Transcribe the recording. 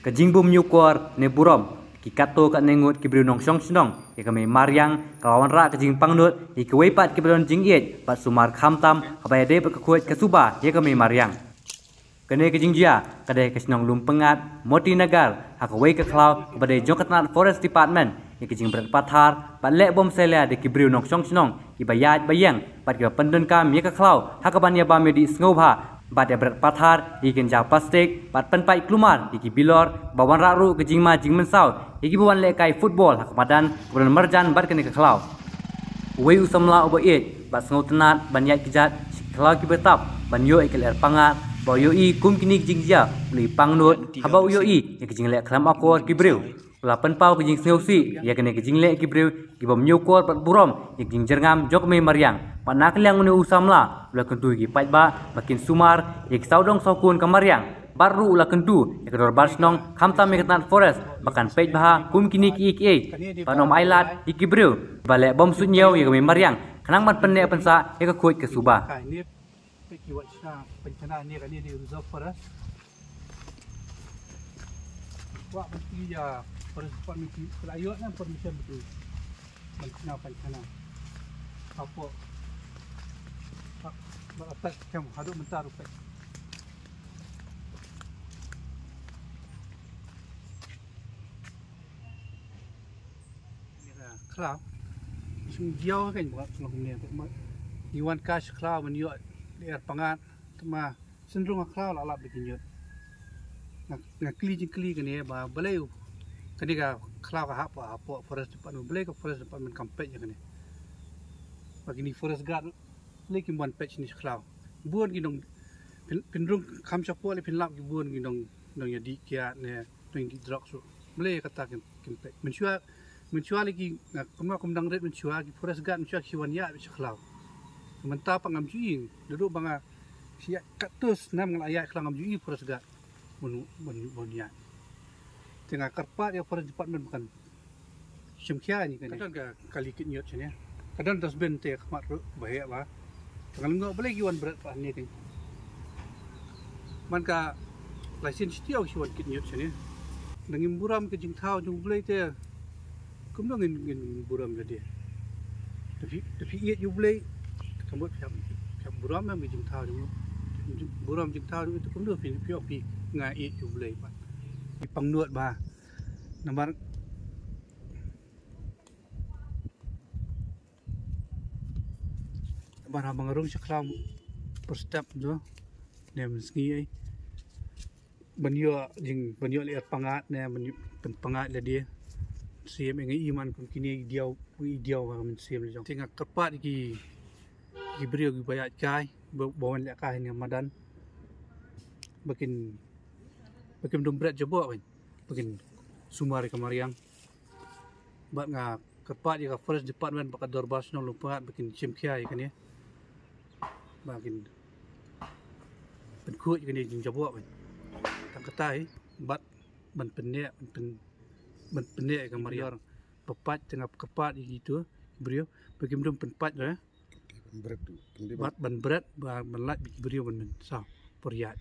Kajing bum nyukor ne burom ki kato kat nengut ki bru nong song snong ki kami maryang kalawan ra kajing pangnut ki kuai pat ki belon jing yet pat sumar khamtam habai de pat kuat kasuba ye kami maryang kene kajing jia kadai kasnong lumpengat moti nagar hakawai ka klau kepada jokatnat forest department ye kajing berat pathar pat lek bom selia de ki bru nong song snong ki bayat bayang pat ki pendon kam ye ka klau hakaban ya bam di sngoba bat ya berat pathar ikin ja plastik bat penpai klumar iki bilor bawan raru ke jingma jing mensau iki bawan lekai football hak madan kemudian merjan bat kene ke klau wei usamla obo it bat sngo tenat ban yat kijat klau ki betap ban yo ikel er pangat ba yo i kum kini jing ja li pangnut haba yo i ye jing lek klam akor ki breu la penpau ke jing sneusi ye kene ke jing lek ki breu ki bom nyukor pat burom ye jing jerngam jok me maryang pat nak liang ne usamla la kentu gi pai ba makin sumar ye saudong sokun kamaryang baru la kentu ye kedor barsnong khamtam me ketan forest bahkan pej bah kum kini ki ik panom ailat iki breu balek bom sunyau ye me maryang kanang mat penne pensa ye ke kuit ke suba Wah, mesti ya perempuan mesti kelayuan kan permission betul. Mengenal sana. Apa? Beratas kamu haduk mentar rupai. Kelab, sung jauh kan buat selong ni. Iwan cash kelab menyuat di air pangat, tema cenderung kelab lalap bikin nak keli kan ya, bah boleh kan dia kelab apa forest department boleh ke forest department kampanye kan ya. Bagi ni forest guard boleh kimbuan patch ni kelab. Buan ginong pendrung kam capo le penlap buan ginong ya dikiat ne dong drug so. Boleh kata kimpe. Mencua lagi nak komdang red mencua forest guard mencua kiwan ya kelab. Sementara pangam juing duduk banga siap katus nam ngelayat kelangam juing forest guard. Bunia tengah kerpat ya forest department bukan semkia ni kan kadang kali kinyot sini kadang tas bente kemat bahaya bah kalau enggak boleh kiwan berat pak ni kan man ka license setiau kiwan kinyot sini dengan buram ke jing thau jung boleh te kum dong ngin buram jadi tapi iet you boleh kamu siap buram yang jing thau buram jing thau itu kum dong pi ngai itu boleh pak di pangnut bah nomor barang bangarung sekram per step tu nem sengi banyo jing banyo liat pangat ne pangat le dia siam ngai iman kun kini diau bah men siam le jong tengah kepat ki beriu ki bayat kai bawan lek kai ni madan makin dompet jebok kan makin sumar kemaryang bat nga kepat ya forest department pakai dorbas nong lumpat makin cimkiai kan ya makin penkut kan ya jebok kan tak ketai bat ban penek kemaryang pepat tengah kepat gitu beriu bagi dom penpat lah bat ban berat ban lat beriu ban sah periat